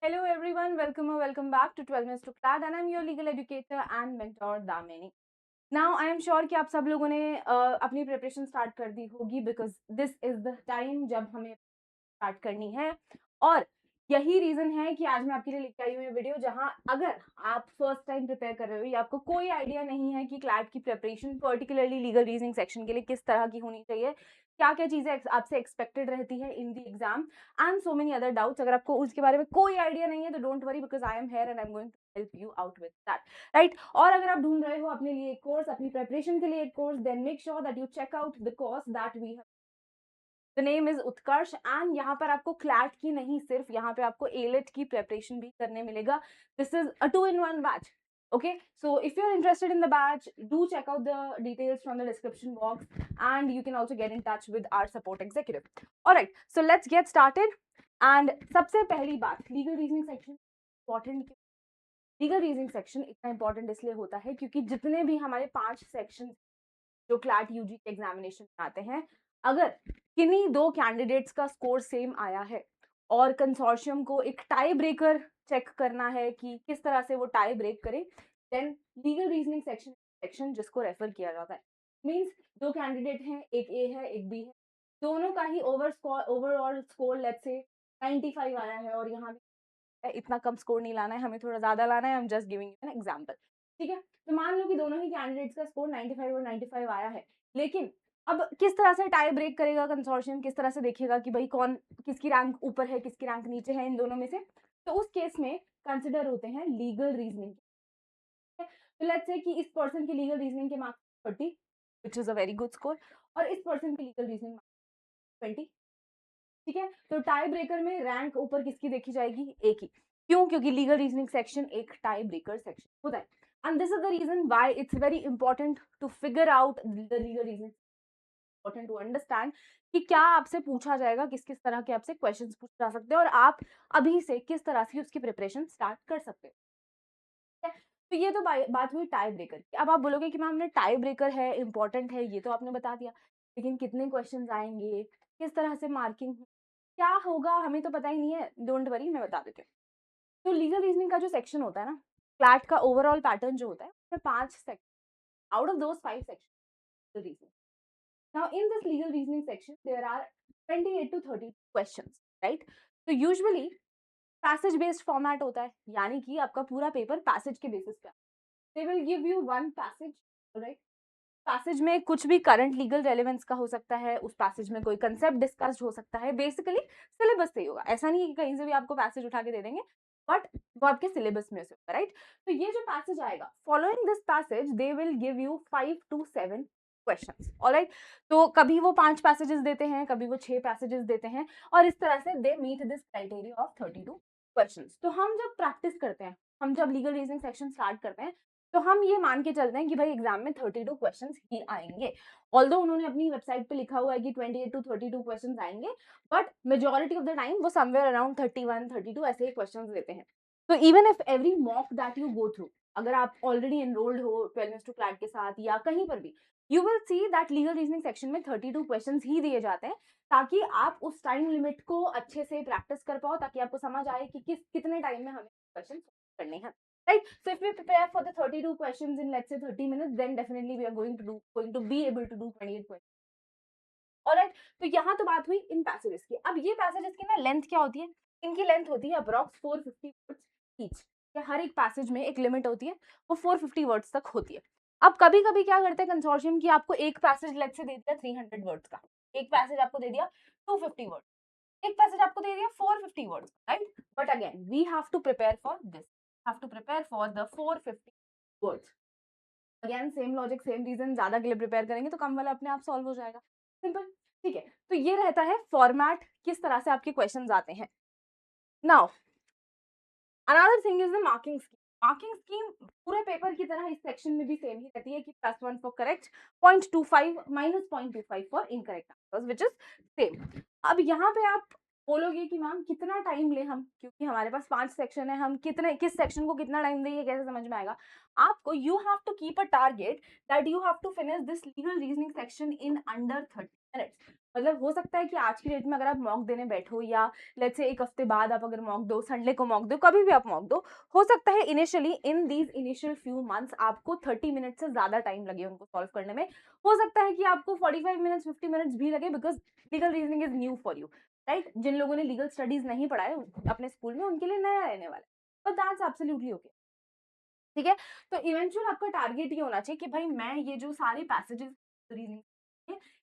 Hello everyone, welcome or welcome back to 12 minutes to CLAT and I'm your legal educator and mentor Damini. Now I am sure कि आप सब लोगों ने अपनी preparation start कर दी होगी because this is the time जब हमें स्टार्ट करनी है और यही रीजन है कि आज मैं आपके लिए लेके आई हूँ ये वीडियो जहां अगर आप फर्स्ट टाइम प्रिपेयर कर रहे हो या आपको कोई आइडिया नहीं है कि क्लैट की preparation particularly legal reasoning section के लिए किस तरह की होनी चाहिए, क्या क्या चीजें आपसे एक्सपेक्टेड रहती है in the exam and so many other doubts, अगर आपको उसके बारे में कोई आइडिया नहीं है तो don't worry because I am here and I am going to help you out with that, right. और अगर आप ढूंढ रहे हो अपने लिए एक कोर्स, अपनी प्रिपरेशन के लिए एक course, then make sure that you check out the course that we the name is Utkarsh and यहाँ पर आपको क्लैट की नहीं सिर्फ यहाँ पे आपको एलेट की प्रिपरेशन भी करने मिलेगा. This is a 2-in-1 batch. Okay, so if you're interested in the batch, do check out the details from the description box and you can also get in touch with our support executive. All right, so let's get started. And सबसे पहली बात, legal reasoning section important. Legal reasoning section इतना important इसलिए होता है क्योंकि जितने भी हमारे 5 सेक्शन जो क्लैट यूजी के एग्जामिनेशन में आते हैं, अगर किन्हीं 2 कैंडिडेट्स का स्कोर सेम आया है और कंसोर्शियम को एक टाई ब्रेकर चेक करना है कि किस तरह से वो टाई ब्रेक करे, देन लीगल रीजनिंग सेक्शन जिसको रेफर किया जाता है. मींस 2 कैंडिडेट हैं, एक ए है एक बी है, दोनों का ही ओवरऑल स्कोर लेट्स से 95 आया है और यहाँ इतना कम स्कोर नहीं लाना है, हमें थोड़ा ज्यादा लाना है. I am just giving an example, ठीक है. तो मान लो कि दोनों ही कैंडिडेट्स का स्कोर 95 और 95 आया है, लेकिन अब किस तरह से टाई ब्रेक करेगा कंसोर्शियम, किस तरह से देखेगा कि भाई कौन किसकी रैंक ऊपर है किसकी रैंक नीचे है इन दोनों में से. तो उस केस में कंसिडर होते हैं लीगल रीजनिंग. तो लेट्स से कि इस पर्सन की लीगल रीजनिंग के marks 30 which is a very good score और इस पर्सन की लीगल रीजनिंग 20, ठीक है. तो टाई ब्रेकर में रैंक ऊपर किसकी देखी जाएगी, एक ही. क्यों? क्योंकि लीगल रीजनिंग सेक्शन एक टाई ब्रेकर सेक्शन होता है. And this is the reason why it's very important to figure out the legal reasoning, important to understand कि क्या आपसे पूछा जाएगा, किस किस तरह के आपसे क्वेश्चंस पूछे जा सकते हैं और आप अभी से किस तरह से उसकी प्रिपरेशन स्टार्ट कर सकते हो. तो ये तो बात हुई टाई ब्रेकर की. अब आप बोलोगे कि मैम हमने टाई ब्रेकर है इंपॉर्टेंट है ये तो आपने बता दिया, लेकिन कितने क्वेश्चन आएंगे, किस तरह से मार्किंग, क्या होगा हमें तो पता ही नहीं है. डोंट वरी, मैं बता देती हूँ. तो लीगल रीजनिंग का जो सेक्शन होता है ना, क्लैट का ओवरऑल पैटर्न जो होता है उसमें 5 section, out of those 5 section reasoning. Now in this legal reasoning section there are 28 to 30 questions, right. तो यूजुअली पैसेज बेस्ड फॉर्मेट होता है, यानी कि आपका पूरा पेपर पैसेज के बेसिस पे. They will give you one passage, right. Passage में कुछ भी करंट लीगल रेलेवेंस का हो सकता है, उस पैसेज में कोई कंसेप्ट डिस्कस्ड हो सकता है. बेसिकली सिलेबस से ही होगा, ऐसा नहीं है कि कहीं से भी आपको पैसेज उठा के दे देंगे, बट वो आपके सिलेबस में से होगा, राइट. तो ये जो पैसेज आएगा, following this passage they will give you 5 to 7 questions. Alright. तो कभी वो 5 पैसेजेस देते हैं, कभी वो 6 पैसेजेस देते हैं और इस तरह से they meet this criteria of 32 questions. तो हम जब प्रैक्टिस करते हैं, हम जब लीगल रीजनिंग सेक्शन स्टार्ट करते हैं, तो हम ये मान के चलते हैं कि भाई एग्जाम में 32 क्वेश्चंस ही आएंगे. ऑल्दो उन्होंने अपनी वेबसाइट पे लिखा हुआ है कि 28 to 32 क्वेश्चंस आएंगे, but majority of the time वो समवेयर अराउंड 31 32 ऐसे ही क्वेश्चंस देते हैं. तो even if every mock that you go through, अगर आप ऑलरेडी एनरोल्ड हो 12 to क्लैट के साथ या कहीं पर भी, you will see that legal reasoning section में 32 क्वेश्चंस ही दिए जाते हैं, ताकि आप उस टाइम लिमिट को अच्छे से प्रैक्टिस कर पाओ, ताकि आपको समझ आए कि कितने टाइम में हमें क्वेश्चन करने हैं. Right, so if we prepare for the 32 questions in let's say 30 minutes, then definitely we are going to be able to do 28 questions. Alright, तो यहाँ तो बात हुई इन पैसेजेस की. अब ये पैसेजेस की ना लेंथ क्या होती है, इनकी लेंथ होती है अप्रॉक्स 450 वर्ड्स ईच. हर एक पैसेज में एक लिमिट होती है, वो 450 वर्ड्स तक होती है. अब कभी कभी क्या करते हैं कंसोर्शियम की, आपको एक पैसेज लेट्स से दे दिया 300 वर्ड्स का, एक पैसेज आपको दे दिया 250 वर्ड्स, एक पैसेज आपको दे दिया 450 words, right. But again we have to prepare for this, have to prepare for the 450 words. Again same logic same reason, ज्यादा के लिए प्रिपेयर करेंगे तो कम वाला अपने आप सॉल्व हो जाएगा. सिंपल, ठीक है. तो ये रहता है फॉर्मेट, किस तरह से आपके क्वेश्चंस आते हैं. Now another thing is the marking scheme. Marking scheme पूरे पेपर की तरह इस सेक्शन में भी सेम ही रहती है कि +1 for correct, 0.25 -0.25 for incorrect answers which is same. अब यहाँ पे आप बोलोगे कि मैम कितना टाइम ले हम, क्योंकि हमारे पास 5 सेक्शन है, हम किस सेक्शन को कितना टाइम देंगे कैसे समझ में आएगा आपको. You have to keep a target that you have to finish this legal reasoning section in under 30 minutes. मतलब हो सकता है कि आज की डेट में अगर आप मॉक देने बैठो या लेट्स से 1 हफ्ते बाद आप अगर मॉक दो, संडे को मॉक दो, कभी भी आप मॉक दो, हो सकता है initially in these initial few months आपको 30 मिनट से ज़्यादा टाइम लगे उनको सॉल्व करने में। हो सकता है कि आपको 45 मिनट्स, 50 मिनट्स भी लगे because legal reasoning is new for you, right? जिन लोगों ने लीगल स्टडीज़ नहीं पढ़ा है अपने स्कूल में, उनके लिए नया रहने वाला है। But that's absolutely okay. ठीक है? तो इवेंचुअल आपका टारगेट ये होना चाहिए कि भाई मैं ये जो सारे पैसेजेस रीजनिंग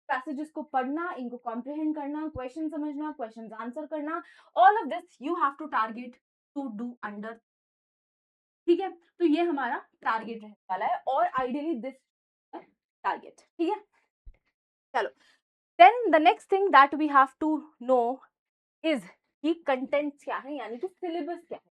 पैसेजेस को पढ़ना, इनको कॉम्प्रिहेंड करना, क्वेश्चन समझना, क्वेश्चंस आंसर करना, all of this you have to target to do under. ठीक है? तो ये हमारा टारगेट रहने वाला है और आइडियली दिस टारगेट। ठीक है? चलो, then the next thing that we have to know is कि कंटेंट्स क्या है, यानी कि सिलेबस क्या है।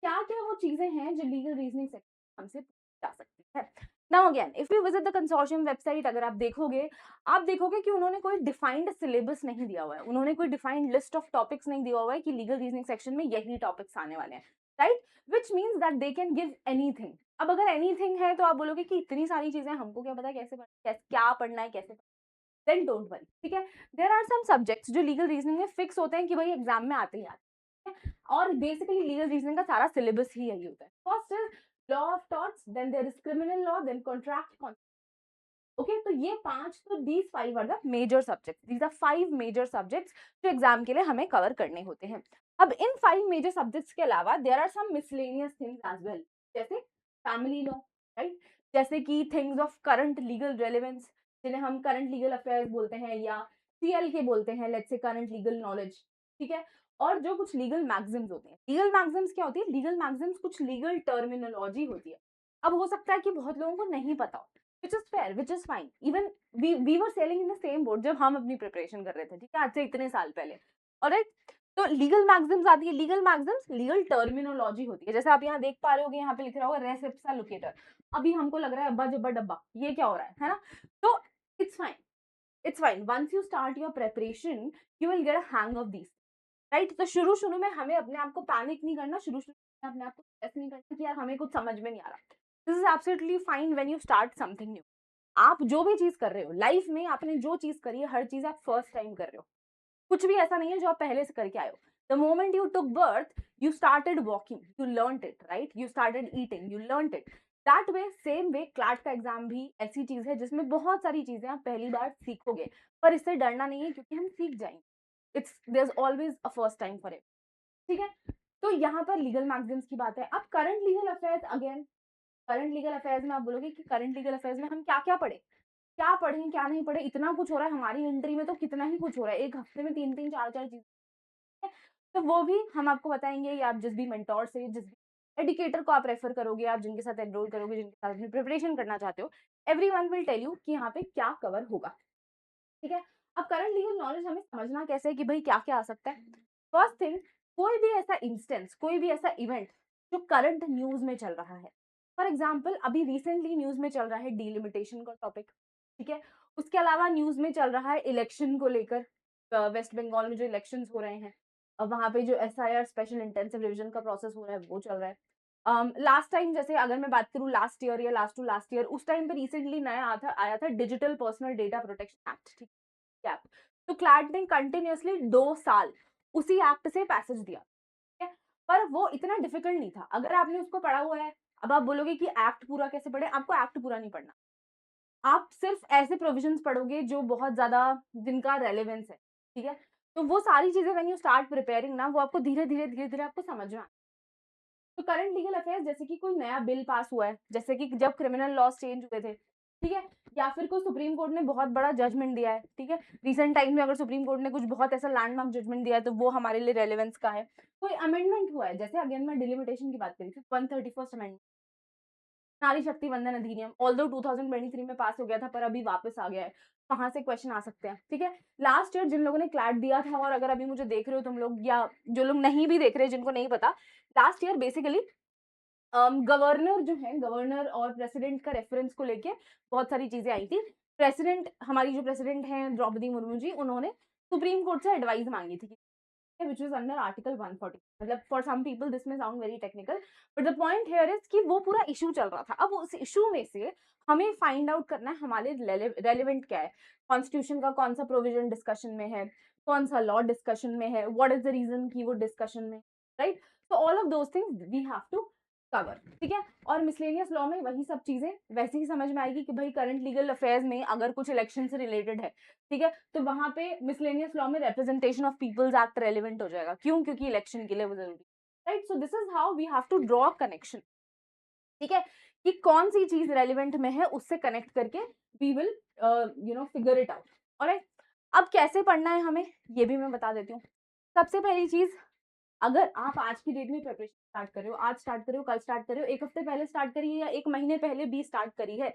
क्या क्या वो चीजें हैं जो लीगल रीजनिंग सेक्शन हमसे पूछी जा सकती है। Now again if you visit the consortium website, अगर आप देखोगे कि उन्होंने कोई डिफाइंड सिलेबस नहीं दिया हुआ है, उन्होंने कोई डिफाइंड लिस्ट ऑफ टॉपिक्स नहीं दिया हुआ है कि लीगल रीजनिंग सेक्शन में यही टॉपिक्स आने वाले हैं, right? Which means that they can give anything. अब अगर एनीथिंग है तो आप बोलोगे कि इतनी सारी चीजें हमको क्या पता कैसे क्या पढ़ना है, कैसे, देन डोंट वरी। ठीक है? देयर आर सम सब्जेक्ट्स जो लीगल रीजनिंग में फिक्स होते हैं कि भाई एग्जाम में आते ही आते हैं, और बेसिकली लीगल रीजनिंग का सारा सिलेबस ही यही होता है। First is law of torts, then there is criminal law, then contract. Okay, तो ये 5, तो these 5 are the major subjects, these are 5 major subjects जो एग्जाम के लिए हमें कवर करने होते हैं। अब इन 5 मेजर सब्जेक्ट्स के अलावा there are some miscellaneous things as well, जैसे फैमिली लॉ, राइट? जैसे कि things of current legal relevance, जिन्हें हम करंट लीगल अफेयर्स बोलते हैं या CLK बोलते हैं, let's say current legal knowledge. ठीक है? और जो कुछ लीगल मैगजिम्स होते हैं, लीगल मैगजिम्स क्या होती है? लीगल मैगजिम्स कुछ लीगल टर्मिनोलॉजी होती है। अब हो सकता है कि बहुत लोगों को नहीं पता हो, which is fair, which is fine. Even we were sailing in the same boat जब हम अपनी प्रिपरेशन कर रहे थे, ठीक है, आज से इतने साल पहले। ऑलराइट, तो लीगल मैगजिम्स आती है, लीगल मैगजिम्स लीगल टर्मिनोलॉजी होती है। जैसे आप यहाँ देख पा रहे हो, यहाँ पे लिख रहा होगा रेस इप्सा लोकेटर। अभी हमको लग रहा है अब्बा जब्बा डब्बा, ये क्या हो रहा है ना? तो it's fine, it's fine. Once you start your preparation you will get a hang of this, right? तो शुरू शुरू में हमें अपने आप को पैनिक नहीं करना, शुरू शुरू में अपने आप को स्ट्रेस नहीं करना कि यार हमें कुछ समझ में नहीं आ रहा। This is absolutely fine when you start something new. आप जो भी चीज कर रहे हो लाइफ में, आपने जो चीज करी है, हर चीज आप फर्स्ट टाइम कर रहे हो। कुछ भी ऐसा नहीं है जो आप पहले से करके आए हो। The moment you took birth you started walking, you learned it, right? You started eating, you learned it. That way, same way CLAT का एग्जाम भी ऐसी चीज है जिसमें बहुत सारी चीजें आप पहली बार सीखोगे, पर इससे डरना नहीं है क्योंकि हम सीख जाएंगे। It's there is always a first time for it. ठीक है? तो यहाँ पर लीगल मैगजीन्स की बात है। अब current legal affairs, again current legal affairs में आप बोलोगे कि करंट लीगल अफेयर्स में हम क्या क्या पढ़े, क्या पढ़े क्या नहीं पढ़े, इतना कुछ हो रहा है हमारी एंट्री में, तो कितना ही कुछ हो रहा है, एक हफ्ते में 3-3 4-4 चीजें। तो वो भी हम आपको बताएंगे, या आप जिस भी मेंटोर से, जिस भी एडुकेटर को आप रेफर करोगे, आप जिनके साथ एनरोल करोगे, जिनके साथ अपनी प्रिपरेशन करना चाहते हो, एवरीवन विल टेल यू कि यहाँ पे क्या कवर होगा। ठीक है? अब करंट लीगल नॉलेज हमें समझना कैसे है कि भाई क्या क्या आ सकता है। फर्स्ट थिंग, कोई भी ऐसा इंस्टेंस, कोई भी ऐसा इवेंट जो करंट न्यूज में चल रहा है, फॉर एग्जाम्पल अभी रिसेंटली न्यूज में चल रहा है डीलिमिटेशन का टॉपिक। ठीक है? उसके अलावा न्यूज में चल रहा है इलेक्शन को लेकर, वेस्ट बंगाल में जो इलेक्शन हो रहे हैं, वहां पे जो SIR स्पेशल इंटेंसिव रिविजन का प्रोसेस हो रहा है वो चल रहा है। लास्ट टाइम, जैसे अगर मैं बात करूं लास्ट ईयर या लास्ट टू लास्ट ईयर, उस टाइम पे रिसेंटली नया आया था digital personal data protection act. ठीक है? तो क्लैट ने कंटिन्यूअसली 2 साल उसी एक्ट से पैसेज दिया। ठीक है? पर वो इतना डिफिकल्ट नहीं था अगर आपने उसको पढ़ा हुआ है। अब आप बोलोगे कि एक्ट पूरा कैसे पढ़े, आपको एक्ट पूरा नहीं पढ़ना, आप सिर्फ ऐसे प्रोविजंस पढ़ोगे जो बहुत ज्यादा, जिनका रेलेवेंस है। ठीक है? तो वो सारी चीजें व्हेन यू स्टार्ट प्रिपेयरिंग ना, वो आपको धीरे धीरे धीरे धीरे आपको समझ में। तो करंट लीगल अफेयर्स, जैसे कि कोई नया बिल पास हुआ है, जैसे कि जब क्रिमिनल लॉज चेंज हुए थे, ठीक है, या फिर कोई सुप्रीम कोर्ट ने बहुत बड़ा जजमेंट दिया है। ठीक है? रिसेंट टाइम में अगर सुप्रीम कोर्ट ने कुछ बहुत ऐसा लैंडमार्क जजमेंट दिया है तो वो हमारे लिए रेलेवेंस का है। कोई अमेंडमेंट हुआ है, जैसे अगेन मैं डिलिमिटेशन की बात करी थी, 131st अमेंडमेंट, नारी शक्ति वंदन अधिनियम, ऑल्दो 2023 में पास हो गया था पर अभी वापस आ गया है। कहाँ से क्वेश्चन आ सकते हैं। ठीक है? लास्ट ईयर जिन लोगों ने क्लैट दिया था, और अगर अभी मुझे देख रहे हो तुम लोग, या जो लोग नहीं भी देख रहे, जिनको नहीं पता, लास्ट ईयर बेसिकली गवर्नर जो है, गवर्नर और प्रेसिडेंट का रेफरेंस को लेके बहुत सारी चीजें आई थी। प्रेसिडेंट, हमारी जो प्रेसिडेंट हैं द्रौपदी मुर्मू जी, उन्होंने सुप्रीम कोर्ट से एडवाइस मांगी थी which is under Article 140. मतलब for some people this may sound very technical, but the point here is कि वो पूरा इशू चल रहा था. अब उस इशू में से हमें फाइंड आउट करना है हमारे रेलिवेंट क्या है, कॉन्स्टिट्यूशन का कौन सा प्रोविजन डिस्कशन में है, कौन सा लॉ डिस्कशन में है, व्हाट इज द रीजन की वो डिस्कशन में, राइट. तो all of those things we have to cover, ठीक है. और मिसलेनियस लॉ में वही सब चीजें वैसे ही समझ में आएगी कि भाई करंट लीगल अफेयर्स में अगर कुछ इलेक्शन से रिलेटेड है, ठीक है, तो वहां पे मिसलेनियस लॉ में representation of peoples act relevant हो जाएगा. क्यों? क्योंकि इलेक्शन के लिए वो जरूरी, right. So this is how we have to draw connection, ठीक है, कि कौन सी चीज रेलिवेंट में है उससे कनेक्ट करके we will figure it out. Alright. अब कैसे पढ़ना है हमें ये भी मैं बता देती हूँ. सबसे पहली चीज, अगर आप आज की डेट में प्रिपरेशन स्टार्ट कर रहे हो, आज स्टार्ट कर रहे हो, कल स्टार्ट कर रहे हो, एक हफ्ते पहले स्टार्ट करी है या एक महीने पहले भी स्टार्ट करी है,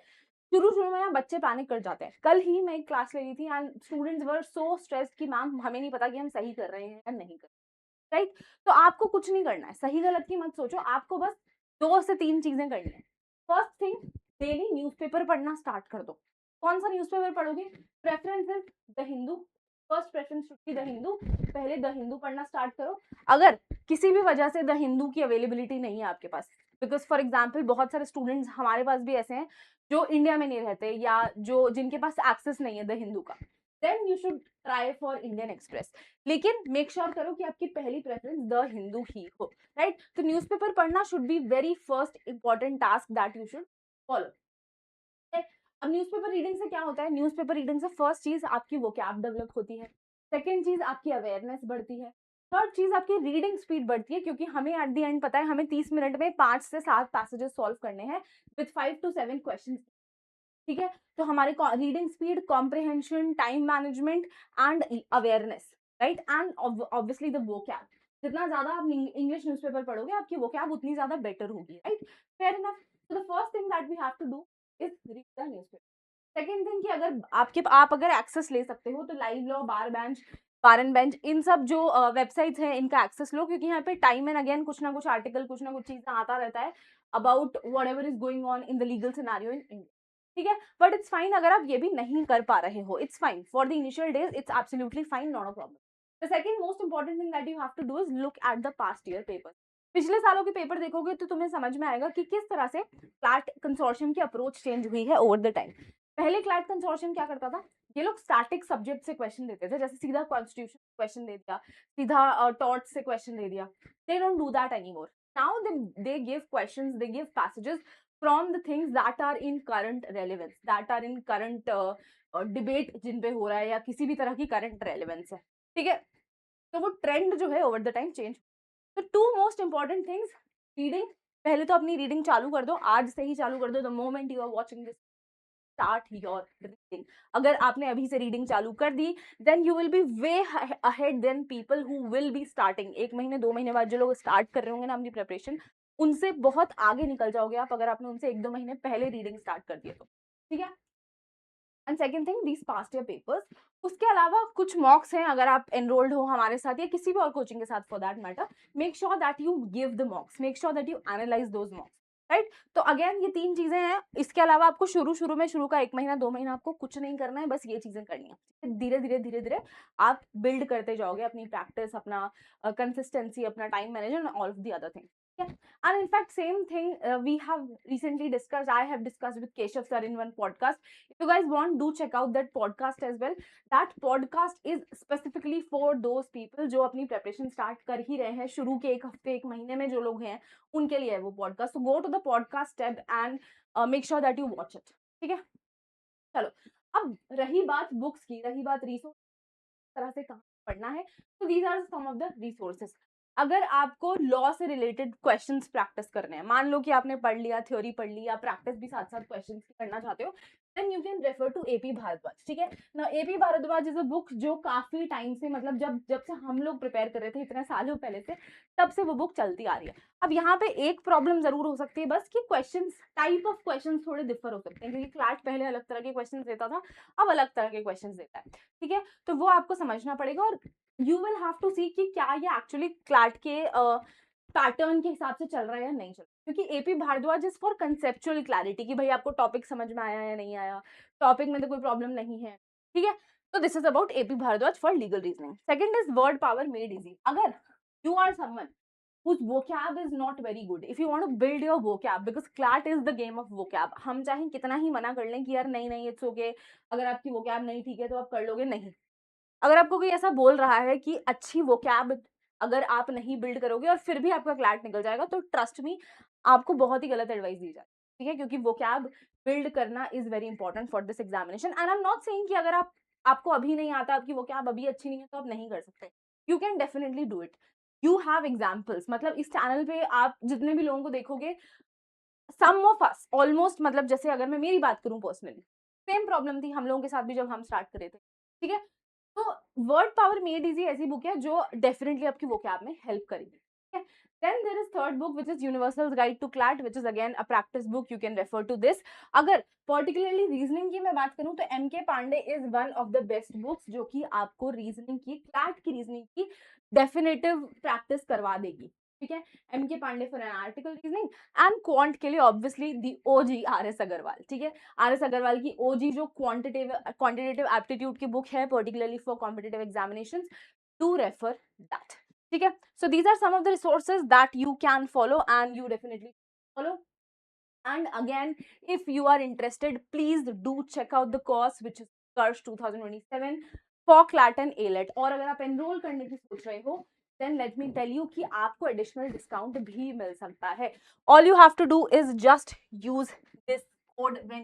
शुरू में ना बच्चे पैनिक कर जाते हैं. कल ही मैं एक क्लास ले रही थी and students were so stressed कि मैम हमें नहीं पता कि हम सही कर रहे हैं या नहीं कर रहे, राइट. तो आपको कुछ नहीं करना है, सही गलत की मत सोचो, आपको बस 2 से 3 चीजें करनी है. फर्स्ट थिंग, डेली न्यूज़पेपर पढ़ना स्टार्ट कर दो. कौन सा न्यूज़पेपर पढ़ोगे? Preference is the Hindu. First preference should be the Hindu. पहले द हिंदू पढ़ना स्टार्ट करो. अगर किसी भी वजह से द हिंदू की अवेलेबिलिटी नहीं है आपके पास, बिकॉज फॉर एग्जाम्पल बहुत सारे स्टूडेंट्स हमारे पास भी ऐसे हैं जो इंडिया में नहीं रहते या जो जिनके पास एक्सेस नहीं है द हिंदू का, then you should try for Indian Express. लेकिन मेक श्योर करो कि आपकी पहली प्रेफरेंस द हिंदू ही हो, राइट. तो न्यूज़पेपर पढ़ना should be very first important task that you should follow. अब न्यूज़पेपर रीडिंग से क्या होता है? न्यूज़पेपर रीडिंग से फर्स्ट चीज आपकी वोकैब डेवलप होती है, सेकंड चीज आपकी अवेयरनेस बढ़ती है, थर्ड चीज आपकी रीडिंग स्पीड बढ़ती है, क्योंकि हमें एट द एंड पता है हमें 30 मिनट में 5 से 7 पैसेजेस सॉल्व करने हैं विद 5 to 7 क्वेश्चंस, ठीक है. तो हमारे reading speed, comprehension, time management and awareness, right, and obviously the vocab. जितना ज्यादा आप इंग्लिश न्यूज़पेपर पढ़ोगे आपकी वोकैब उतनी ज्यादा बेटर होगी, right. Fair enough. So the first thing that we have to do is read the newspaper. Second thing कि अगर आप अगर एक्सेस ले सकते हो तो live law, bar and bench, इन सब जो वेबसाइट्स हैं इनका एक्सेस लो, क्योंकि यहाँ पे टाइम एंड अगेन कुछ ना कुछ आर्टिकल, कुछ ना कुछ चीज आता रहता है about what ever is going on in the legal scenario in India, ठीक है. बट इट्स फाइन अगर आप ये भी नहीं कर पा रहे हो, it's fine for the initial days, it's absolutely fine, not a problem. The second most important thing that you have to do is look at the past year paper. पिछले सालों के पेपर देखोगे तो तुम्हें समझ में आएगा कि किस तरह से क्लैट कंसोर्शियम की अप्रोच चेंज हुई है ओवर द टाइम. पहले क्लैट कंसोर्शियम क्या करता था? ये लोग स्टैटिक सब्जेक्ट से क्वेश्चन देते थे, जैसे सीधा कॉन्स्टिट्यूशन क्वेश्चन दे दिया, सीधा टॉर्ट से क्वेश्चन दे दिया. They don't do that anymore. Now they give questions, they give passages from the things that are in current relevance, that are in current debate जिन पे हो रहा है या किसी भी तरह की current relevance है, ठीक है. तो वो ट्रेंड जो है ओवर द टाइम चेंज. तो 2 मोस्ट इंपॉर्टेंट थिंग्स, रीडिंग. पहले तो अपनी रीडिंग चालू कर दो, आज से ही चालू कर दो. The moment you are watching this, start your reading. अगर आपने अभी से रीडिंग चालू कर दी then you will be way ahead then people who will be starting. 1 महीने 2 महीने बाद जो लोग स्टार्ट कर रहे होंगे ना अपनी प्रिपरेशन, उनसे बहुत आगे निकल जाओगे आप अगर आपने उनसे 1-2 महीने पहले रीडिंग स्टार्ट कर दिया तो, ठीक है. And second thing, these past year papers. उसके अलावा कुछ मॉक्स हैं, अगर आप एनरोल्ड हो हमारे साथ या किसी भी और कोचिंग के साथ for that matter, make sure that you give the मॉक्स, make sure that you analyse those मॉक्स, right. तो अगेन ये 3 चीजें हैं. इसके अलावा आपको शुरू का 1 महीना 2 महीना आपको कुछ नहीं करना है, बस ये चीजें करनी है. धीरे धीरे आप बिल्ड करते जाओगे अपनी प्रैक्टिस, अपना कंसिस्टेंसी, अपना time management, all of the other thing. Yeah. And in fact, same thing we have recently discussed. I have discussed with Keshav sir in one podcast. If you guys want, do check out that podcast as well. That podcast is specifically for those people जो अपनी preparation start कर ही रहे हैं, शुरू के 1 हफ्ते 1 महीने में जो लोग हैं उनके लिए है वो podcast. So go to the podcast tab and make sure that you watch it. ठीक है. चलो, अब रही बात बुक्स की, रही बात रिसोर्स तरह से कहाँ पढ़ना है, तो these are some of the resources. अगर आपको लॉ से रिलेटेड क्वेश्चंस प्रैक्टिस करने हैं, मान लो कि आपने पढ़ लिया, थ्योरी पढ़ ली, या प्रैक्टिस भी साथ साथ क्वेश्चंस की करना चाहते हो, then you can refer to A P Bhardwaj. ठीक है ना. A P Bhardwaj is a book जो काफी टाइम से, मतलब जब से हम लोग प्रिपेयर कर रहे थे इतने सालों पहले से, तब से वो बुक चलती आ रही है. अब यहाँ पे एक प्रॉब्लम जरूर हो सकती है बस कि क्वेश्चंस, टाइप ऑफ क्वेश्चंस थोड़े डिफर हो सकते हैं, क्योंकि क्लैट पहले अलग तरह के क्वेश्चंस देता था, अब अलग तरह के क्वेश्चंस देता है. ठीक है, तो वो आपको समझना पड़ेगा और यू विल हैव टू सी कि क्या ये एक्चुअली क्लैट के पैटर्न के हिसाब से चल रहा है या नहीं चल रहा है. क्योंकि A P Bhardwaj is for conceptual clarity कि भाई आपको टॉपिक समझ में आया या नहीं आया, टॉपिक में तो कोई प्रॉब्लम नहीं है. ठीक है, So this is about AP Bharadwaj for legal reasoning. Second is word power made easy. Agar you are someone whose vocab is not very good, if you want to build your vocab, because CLAT is the game of vocab. हम चाहे कितना ही मना कर लें कि यार नहीं नहीं इट्स ओके, अगर आपकी vocab नहीं ठीक है तो आप कर लोगे, नहीं. अगर आपको कोई ऐसा बोल रहा है कि अच्छी vocab अगर आप नहीं बिल्ड करोगे और फिर भी आपका क्लैट निकल जाएगा, तो ट्रस्ट मी आपको बहुत ही गलत एडवाइस दी जाती है, ठीक है, क्योंकि vocab बिल्ड करना is very important for this examination. And I am not saying कि अगर आपको अभी नहीं आता, आपकी vocab अभी अच्छी नहीं है, तो आप नहीं कर सकते. You can definitely do it. You have examples. मतलब इस चैनल पे आप जितने भी लोगों को देखोगे, सम ऑफ अस ऑलमोस्ट, मतलब जैसे अगर मैं मेरी बात करूं पर्सनली, सेम प्रॉब्लम थी हम लोगों के साथ भी जब हम स्टार्ट करे थे, ठीक है. तो वर्ड पावर मेड इजी ऐसी बुक है जो डेफिनेटली आपकी vocab में हेल्प करेगी, ठीक है. Then there is third book which is Universal Guide to CLAT, which is again a practice book. You can refer to this. अगर particularly reasoning की मैं बात करूं तो MK Pandey is one of the best books जो कि आपको reasoning की, CLAT की reasoning की definitive practice करवा देगी, ठीक है. MK Pandey for analytical reasoning and quant के लिए obviously the OG RS Agarwal, ठीक है. RS अग्रवाल की ओजी जो क्वांटिटेटिव एप्टीट्यूड की बुक है particularly for competitive examinations, do refer that, ठीक है. So these are some of the resources that you can follow and you definitely follow. And again, if you are interested, please do check out the course which is Karsh 2027 for CLAT and ALET. और अगर आप enroll करने की सोच रहे हो, then let me tell you कि आपको additional discount भी मिल सकता है. All you have to do is just use this code when,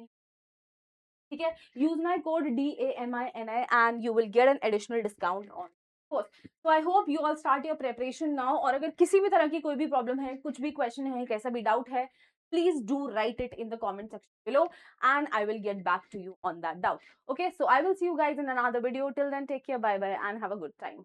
ठीक है, use my code DAMINI and you will get an additional discount on course. So I hope you all start your preparation now. और अगर किसी भी तरह की कोई भी प्रॉब्लम है, कुछ भी क्वेश्चन है, कैसा भी डाउट है, please do write it in the comment section below and I will get back to you on that doubt. Okay, so I will see you guys in another video. Till then, take care, bye bye, and have a good time.